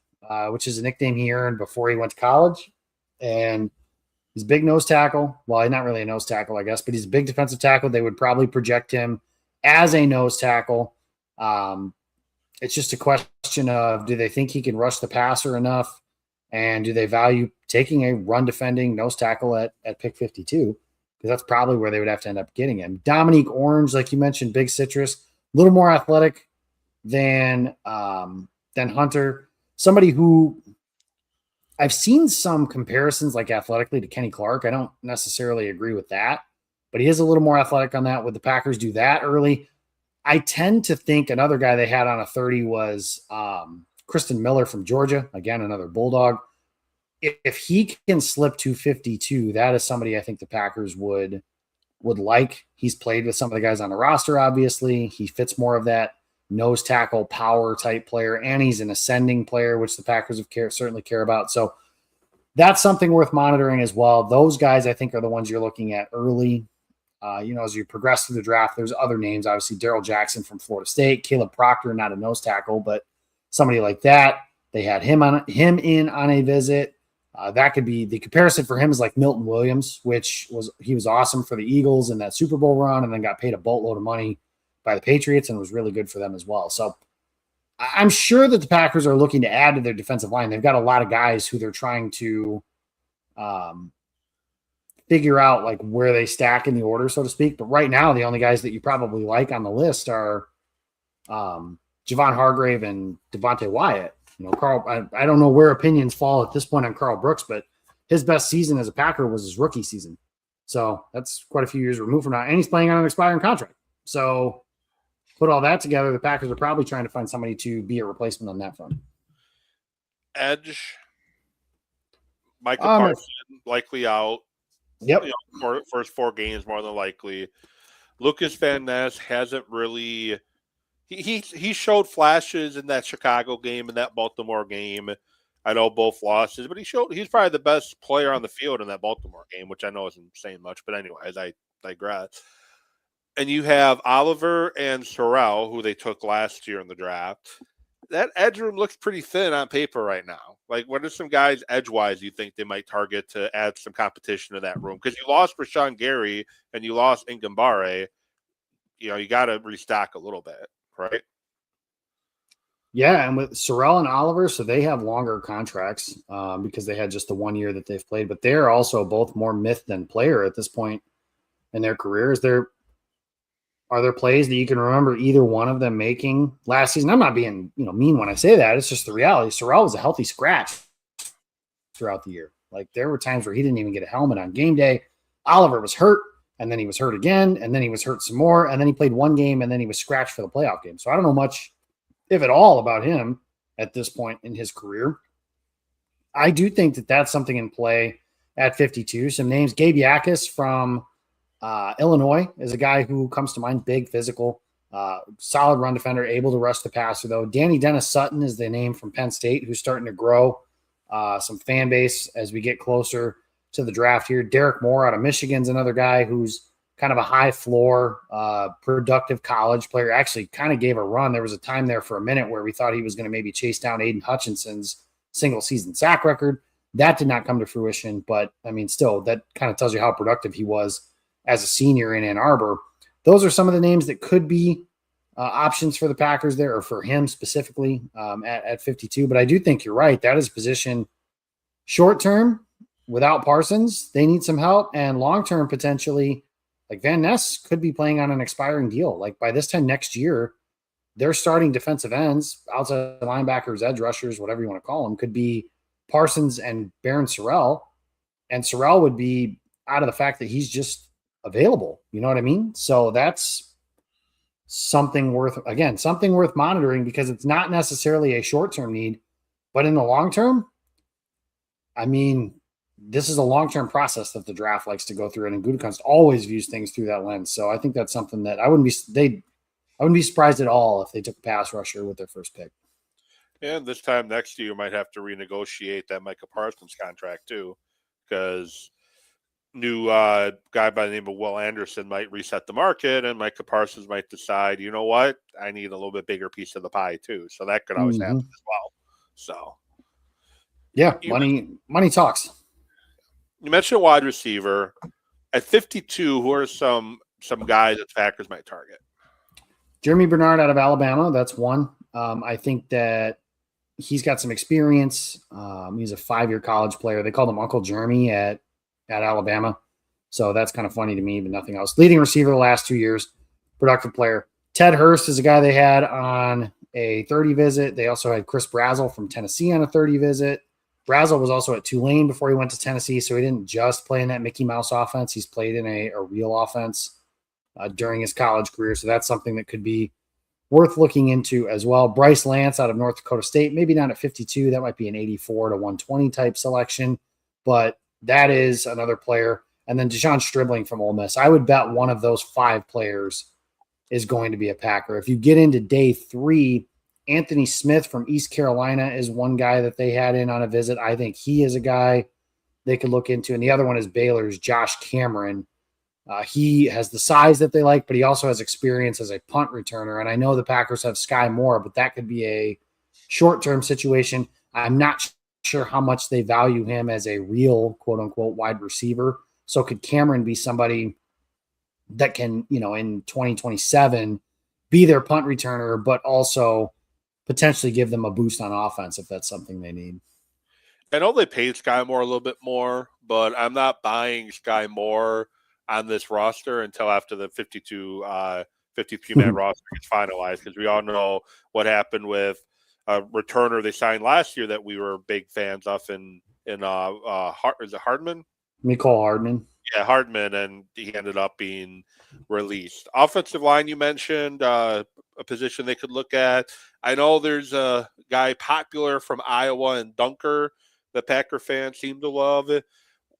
which is a nickname he earned before he went to college. And he's a big nose tackle. Well, he's not really a nose tackle, I guess, but he's a big defensive tackle. They would probably project him as a nose tackle. It's just a question of, do they think he can rush the passer enough? And do they value taking a run defending nose tackle at pick 52? Because that's probably where they would have to end up getting him. Dominique Orange, like you mentioned, big citrus, a little more athletic than Hunter. Somebody who I've seen some comparisons like athletically to Kenny Clark. I don't necessarily agree with that, but he is a little more athletic on that. Would the Packers do that early? I tend to think another guy they had on a 30 was Kristen Miller from Georgia. Again, another Bulldog. If he can slip to 52, that is somebody I think the Packers would like. He's played with some of the guys on the roster, obviously. He fits more of that nose tackle power type player, and he's an ascending player, which the Packers certainly care about. So that's something worth monitoring as well. Those guys, I think, are the ones you're looking at early. As you progress through the draft, there's other names. Obviously, Darrell Jackson from Florida State, Caleb Proctor, not a nose tackle, but somebody like that. They had him in on a visit. That could be the comparison for him is like Milton Williams, he was awesome for the Eagles in that Super Bowl run, and then got paid a boatload of money by the Patriots and was really good for them as well. So I'm sure that the Packers are looking to add to their defensive line. They've got a lot of guys who they're trying to figure out like where they stack in the order, so to speak. But right now, the only guys that you probably like on the list are Javon Hargrave and Devontae Wyatt. Carl, I don't know where opinions fall at this point on Carl Brooks, but his best season as a Packer was his rookie season. So that's quite a few years removed from now. And he's playing on an expiring contract. So put all that together, the Packers are probably trying to find somebody to be a replacement on that front. Edge, Michael Parsons likely out. Yep. For first 4 games, more than likely. Lucas Van Ness hasn't really. He showed flashes in that Chicago game and that Baltimore game. I know both losses, but he's probably the best player on the field in that Baltimore game, which I know isn't saying much, but anyways, I digress. And you have Oliver and Sorrell, who they took last year in the draft. That edge room looks pretty thin on paper right now. Like, what are some guys edge-wise you think they might target to add some competition to that room? Because you lost Rashawn Gary and you lost Ngambare. You got to restock a little bit, right? Yeah, and with Sorrell and Oliver, so they have longer contracts because they had just the 1 year that they've played. But they're also both more myth than player at this point in their careers. Are there plays that you can remember either one of them making last season? I'm not being, mean when I say that. It's just the reality. Sorrell was a healthy scratch throughout the year. Like there were times where he didn't even get a helmet on game day. Oliver was hurt, and then he was hurt again, and then he was hurt some more, and then he played one game, and then he was scratched for the playoff game. So I don't know much, if at all, about him at this point in his career. I do think that that's something in play at 52. Some names: Gabe Yakis from Illinois is a guy who comes to mind. Big, physical, solid run defender, able to rush the passer, though. Danny Dennis Sutton is the name from Penn State, who's starting to grow some fan base as we get closer to the draft here. Derek Moore out of Michigan is another guy who's kind of a high floor, productive college player. Actually kind of gave a run. There was a time there for a minute where we thought he was going to maybe chase down Aiden Hutchinson's single season sack record. That did not come to fruition, but I mean, still, that kind of tells you how productive he was as a senior in Ann Arbor. Those are some of the names that could be options for the Packers there, or for him specifically at 52. But I do think you're right. That is a position short-term without Parsons. They need some help, and long-term potentially, like Van Ness could be playing on an expiring deal. Like by this time next year, they're starting defensive ends, outside linebackers, edge rushers, whatever you want to call them, could be Parsons and Baron Sorrell. And Sorrell would be out of the fact that he's just available. You know what I mean? So that's something worth monitoring, because it's not necessarily a short-term need, but in the long term, I mean, this is a long-term process that the draft likes to go through, and Gutekunst always views things through that lens. So I think that's something that I wouldn't be surprised at all if they took a pass rusher with their first pick. And this time next year, you might have to renegotiate that Micah Parsons contract too, because new guy by the name of Will Anderson might reset the market, and Micah Parsons might decide, you know what, I need a little bit bigger piece of the pie too. So that could always happen as well. So yeah, money talks. You mentioned wide receiver at 52. Who are some guys that the Packers might target? Jeremy Bernard out of Alabama. That's one. I think that he's got some experience. He's a 5-year college player. They called him Uncle Jeremy at Alabama. So that's kind of funny to me, but nothing else. Leading receiver the last 2 years, productive player. Ted Hurst is a guy they had on a 30 visit. They also had Chris Brazzell from Tennessee on a 30 visit. Brazzell was also at Tulane before he went to Tennessee, so he didn't just play in that Mickey Mouse offense. He's played in a real offense during his college career, so that's something that could be worth looking into as well. Bryce Lance out of North Dakota State, maybe not at 52. That might be an 84 to 120 type selection, but that is another player. And then Deshaun Stribling from Ole Miss. I would bet one of those 5 players is going to be a Packer. If you get into day 3, Anthony Smith from East Carolina is one guy that they had in on a visit. I think he is a guy they could look into. And the other one is Baylor's Josh Cameron. He has the size that they like, but he also has experience as a punt returner. And I know the Packers have Sky Moore, but that could be a short-term situation. I'm not sure how much they value him as a real quote-unquote wide receiver. So could Cameron be somebody that can, in 2027 be their punt returner, but also potentially give them a boost on offense if that's something they need? I know they paid Sky Moore a little bit more, but I'm not buying Sky Moore on this roster until after the 53-man roster gets finalized, because we all know what happened with a returner they signed last year that we were big fans of is it Hardman? Mecole Hardman. Yeah, Hardman, and he ended up being released. Offensive line, you mentioned a position they could look at. I know there's a guy popular from Iowa and Dunker that Packer fans seem to love.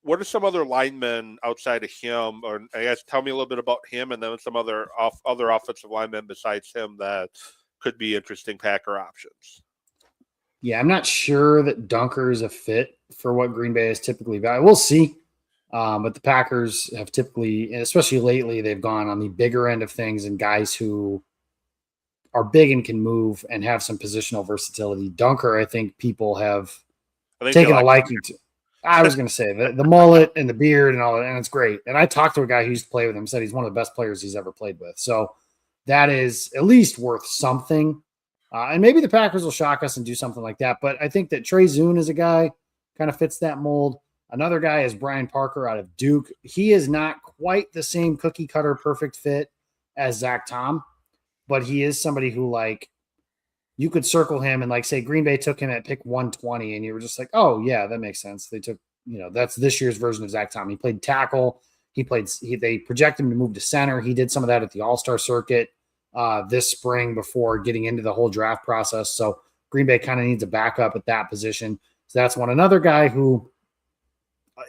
What are some other linemen outside of him, or I guess tell me a little bit about him, and then some other offensive linemen besides him that could be interesting Packer options? Yeah, I'm not sure that Dunker is a fit for what Green Bay is typically valued. We'll see. But the Packers have typically, and especially lately, they've gone on the bigger end of things and guys who are big and can move and have some positional versatility. Dunker, I think people have taken a liking to. I was going to say the mullet and the beard and all that, and it's great. And I talked to a guy who used to play with him, said he's one of the best players he's ever played with. So that is at least worth something. And maybe the Packers will shock us and do something like that. But I think that Trey Zune is a guy kind of fits that mold. Another guy is Brian Parker out of Duke. He is not quite the same cookie cutter perfect fit as Zach Tom, but he is somebody who, like, you could circle him and, like, say Green Bay took him at pick 120, and you were just like, oh yeah, that makes sense. They took, that's this year's version of Zach Tom. He played tackle. They project him to move to center. He did some of that at the All-Star circuit this spring before getting into the whole draft process. So Green Bay kind of needs a backup at that position. So that's one. Another guy who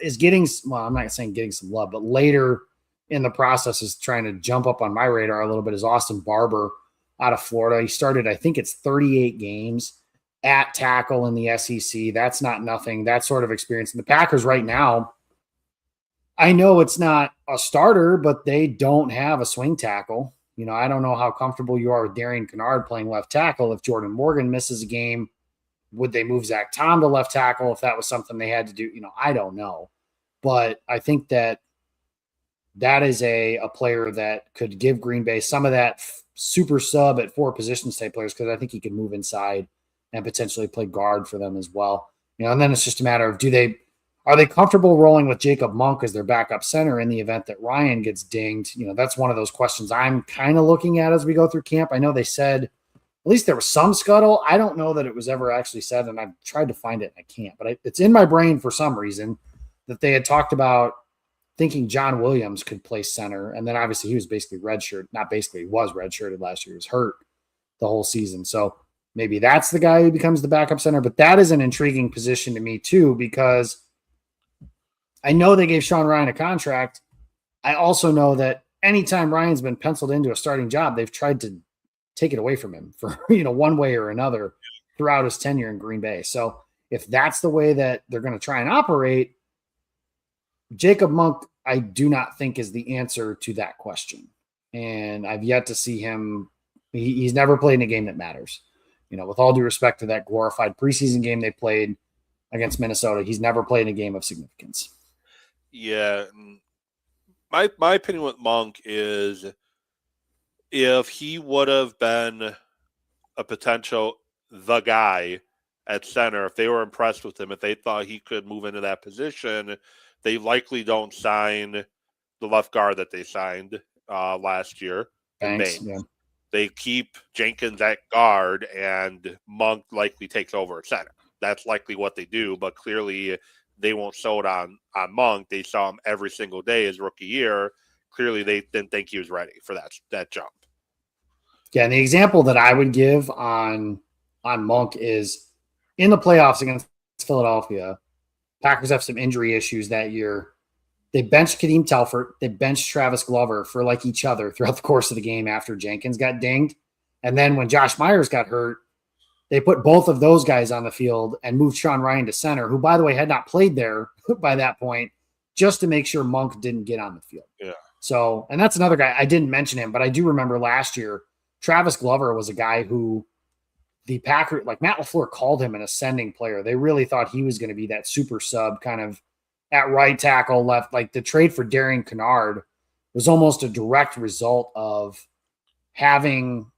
is getting, well, I'm not saying getting some love, but later in the process is trying to jump up on my radar a little bit, is Austin Barber out of Florida. He started, I think it's 38 games at tackle in the SEC. That's not nothing. That sort of experience. And the Packers right now, I know it's not a starter, but they don't have a swing tackle. I don't know how comfortable you are with Darian Kennard playing left tackle. If Jordan Morgan misses a game, would they move Zach Tom to left tackle if that was something they had to do? I don't know. But I think that is a player that could give Green Bay some of that super sub at four positions type players, because I think he could move inside and potentially play guard for them as well. And then it's just a matter of, are they comfortable rolling with Jacob Monk as their backup center in the event that Ryan gets dinged? That's one of those questions I'm kind of looking at as we go through camp. I know they said, at least there was some scuttle. I don't know that it was ever actually said, and I've tried to find it and I can't, but it's in my brain for some reason that they had talked about thinking John Williams could play center. And then obviously he was basically redshirted. Not basically, he was redshirted last year. He was hurt the whole season. So maybe that's the guy who becomes the backup center. But that is an intriguing position to me too, because I know they gave Sean Ryan a contract. I also know that anytime Ryan's been penciled into a starting job, they've tried to take it away from him for, one way or another throughout his tenure in Green Bay. So if that's the way that they're going to try and operate, Jacob Monk, I do not think is the answer to that question. And I've yet to see him. He's never played in a game that matters. With all due respect to that glorified preseason game they played against Minnesota, he's never played in a game of significance. Yeah. My opinion with Monk is, if he would have been a potential the guy at center, if they were impressed with him, if they thought he could move into that position, they likely don't sign the left guard that they signed last year in May. Yeah. They keep Jenkins at guard, and Monk likely takes over at center. That's likely what they do, but clearly they won't sell it on Monk. They saw him every single day his rookie year. Clearly they didn't think he was ready for that jump. Yeah, and the example that I would give on Monk is in the playoffs against Philadelphia, Packers have some injury issues that year. They benched Kadeem Telfort. They benched Travis Glover for like each other throughout the course of the game after Jenkins got dinged. And then when Josh Myers got hurt, they put both of those guys on the field and moved Sean Ryan to center, who, by the way, had not played there by that point, just to make sure Monk didn't get on the field. Yeah. So, and that's another guy. I didn't mention him, but I do remember last year, Travis Glover was a guy who the Packers, like Matt LaFleur, called him an ascending player. They really thought he was going to be that super sub kind of at right tackle, left. Like the trade for Darian Kennard was almost a direct result of having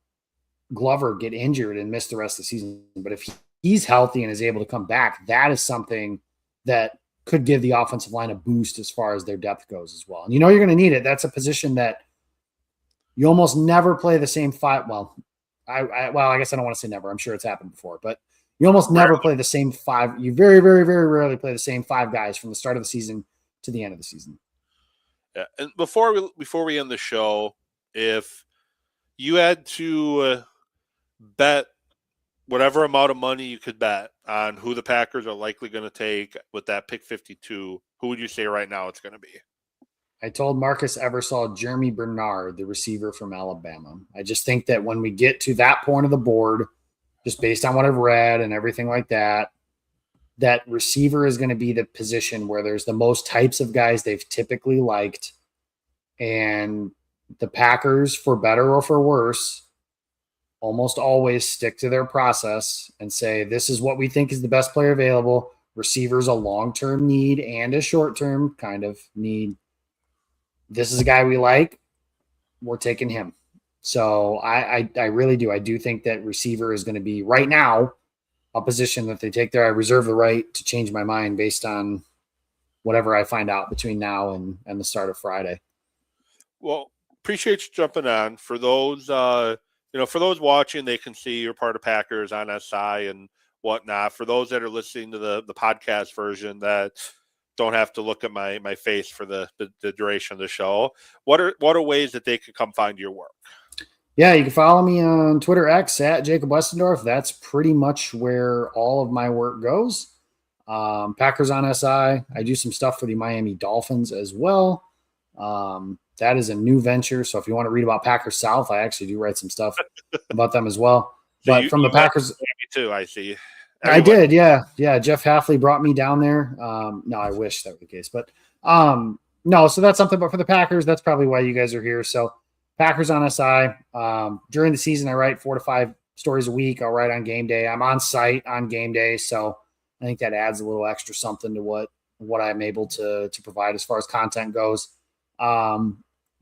Glover get injured and miss the rest of the season. But if he's healthy and is able to come back, that is something that could give the offensive line a boost as far as their depth goes as well. And you're going to need it. That's a position that you almost never play the same five. Well, I guess I don't want to say never. I'm sure it's happened before, but you almost never play the same five. You very, very, very rarely play the same five guys from the start of the season to the end of the season. Yeah. And before we end the show, if you had to bet whatever amount of money you could bet on who the Packers are likely going to take with that pick 52, who would you say right now it's going to be? I told Marcus Eversole Jeremy Bernard, the receiver from Alabama. I just think that when we get to that point of the board, just based on what I've read and everything like that, that receiver is going to be the position where there's the most types of guys they've typically liked. And the Packers, for better or for worse, almost always stick to their process and say, this is what we think is the best player available. Receiver's a long-term need and a short-term kind of need. This is a guy we like. We're taking him. So I really do. I do think that receiver is going to be right now a position that they take there. I reserve the right to change my mind based on whatever I find out between now and the start of Friday. Well, appreciate you jumping on. For those, for those watching, they can see you're part of Packers on SI and whatnot. For those that are listening to the podcast version that don't have to look at my face for the duration of the show, what are ways that they could come find your work? Yeah, you can follow me on Twitter X at Jacob Westendorf. That's pretty much where all of my work goes. Packers on SI. I do some stuff for the Miami Dolphins as well. That is a new venture. So if you want to read about Packers South, I actually do write some stuff about them as well. So but from the Packers, too, I see. I did, yeah. Jeff Halfley brought me down there. No, I wish that were the case, but no. So that's something. But for the Packers, that's probably why you guys are here. So Packers on SI. During the season, I write 4 to 5 stories a week. I'll write on game day. I'm on site on game day, so I think that adds a little extra something to what I'm able to provide as far as content goes.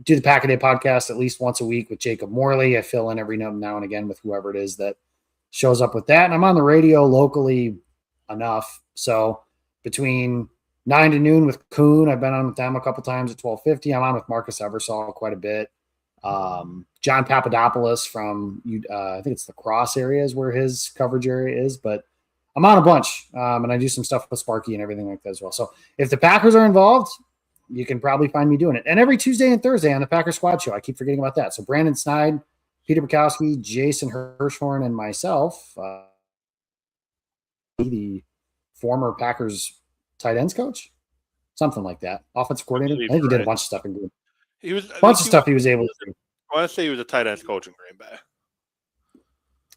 Do the Pack a Day podcast at least once a week with Jacob Morley. I fill in every now and again with whoever it is that shows up with that. And I'm on the radio locally enough. So between 9 to noon with Kuhn, I've been on with them a couple times at 12:50. I'm on with Marcus Eversole quite a bit. John Papadopoulos from, I think it's the Cross area is where his coverage area is, but I'm on a bunch. And I do some stuff with Sparky and everything like that as well. So if the Packers are involved, you can probably find me doing it. And every Tuesday and Thursday on the Packers Squad Show, I keep forgetting about that. So Brandon Snide, Peter Bukowski, Jason Hirschhorn, and myself, the former Packers tight ends coach, something like that, offensive coordinator. I think he did a bunch of stuff in Green Bay. He was able to do. I want to say he was a tight ends coach in Green Bay.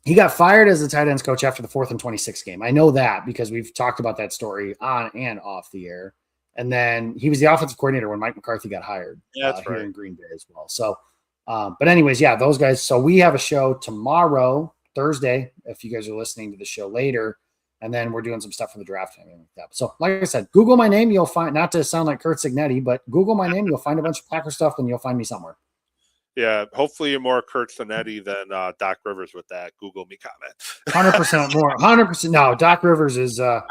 He got fired as the tight ends coach after the 4th and 26 game. I know that because we've talked about that story on and off the air. And then he was the offensive coordinator when Mike McCarthy got hired here in Green Bay as well. So, but anyways, yeah, those guys. So we have a show tomorrow, Thursday, if you guys are listening to the show later, and then we're doing some stuff for the draft and everything like that. So like I said, Google my name. You'll find, not to sound like Kurt Signetti, but Google my name. You'll find a bunch of Packer stuff and you'll find me somewhere. Yeah, hopefully you're more Kurt Signetti than Doc Rivers with that Google me comment. 100% more. 100%. No, Doc Rivers is, I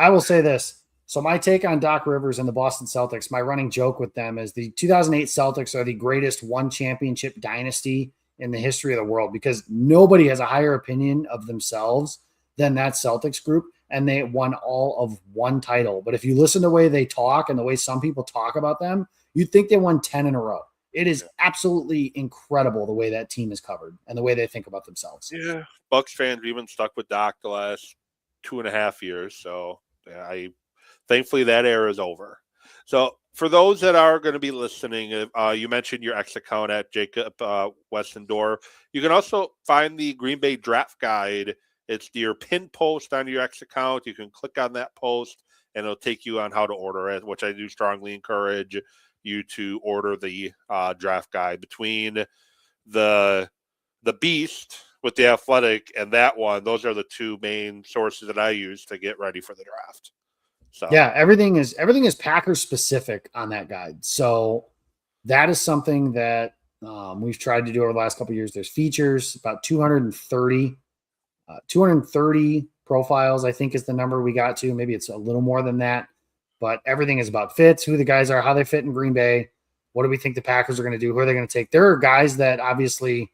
will say this. So my take on Doc Rivers and the Boston Celtics, my running joke with them is the 2008 Celtics are the greatest one championship dynasty in the history of the world because nobody has a higher opinion of themselves than that Celtics group, and they won all of one title. But if you listen to the way they talk and the way some people talk about them, you'd think they won 10 in a row. It is absolutely incredible the way that team is covered and the way they think about themselves. Yeah, Bucks fans have even stuck with Doc the last 2.5 years, so yeah, thankfully that era is over. So for those that are going to be listening, you mentioned your X account at Jacob Westendorf. You can also find the Green Bay Draft Guide. It's your pinned post on your X account. You can click on that post, and it'll take you on how to order it, which I do strongly encourage you to order the draft guide. Between the Beast with the Athletic and that one, those are the two main sources that I use to get ready for the draft. So yeah, everything is Packers specific on that guide. So that is something that we've tried to do over the last couple of years. There's features, about 230 profiles, I think is the number we got to. Maybe it's a little more than that, but everything is about fits, who the guys are, how they fit in Green Bay. What do we think the Packers are going to do? Who are they going to take? There are guys that obviously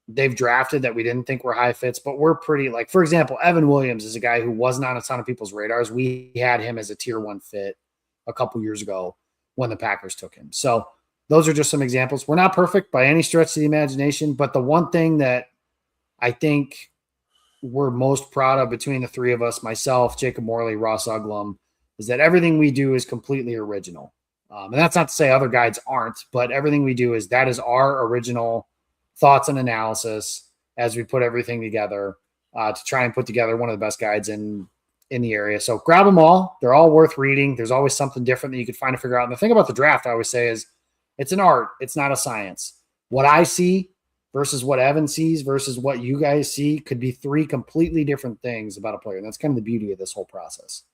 they've drafted that we didn't think were high fits, but we're pretty, like, for example, Evan Williams is a guy who wasn't on a ton of people's radars. We had him as a tier 1 fit a couple years ago when the Packers took him. So those are just some examples. We're not perfect by any stretch of the imagination, but the one thing that I think we're most proud of between the three of us, myself, Jacob Morley, Ross Uglum, is that everything we do is completely original. And that's not to say other guides aren't, but everything we do that is our original thoughts and analysis as we put everything together to try and put together one of the best guides in the area. So grab them all. They're all worth reading. There's always something different that you could find to figure out. And the thing about the draft, I always say, is it's an art. It's not a science. What I see versus what Evan sees versus what you guys see could be 3 completely different things about a player. And that's kind of the beauty of this whole process.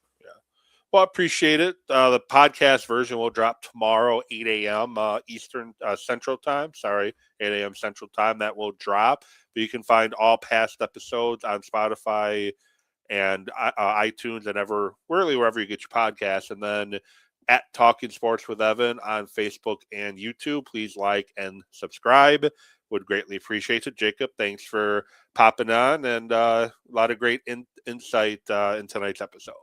Well, I appreciate it. The podcast version will drop tomorrow, 8 a.m. Eastern Central Time. 8 a.m. Central Time. That will drop. But you can find all past episodes on Spotify and iTunes and wherever you get your podcasts. And then at Talking Sports with Evan on Facebook and YouTube. Please like and subscribe. Would greatly appreciate it. Jacob, thanks for popping on, and a lot of great insight in tonight's episode.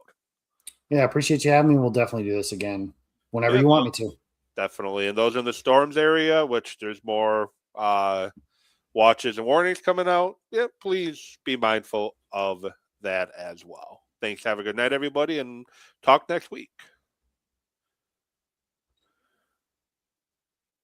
Yeah, appreciate you having me. We'll definitely do this again whenever Yeah, you want me to. Definitely. And those in the storms area, which there's more watches and warnings coming out, yeah, please be mindful of that as well. Thanks. Have a good night, everybody, and talk next week.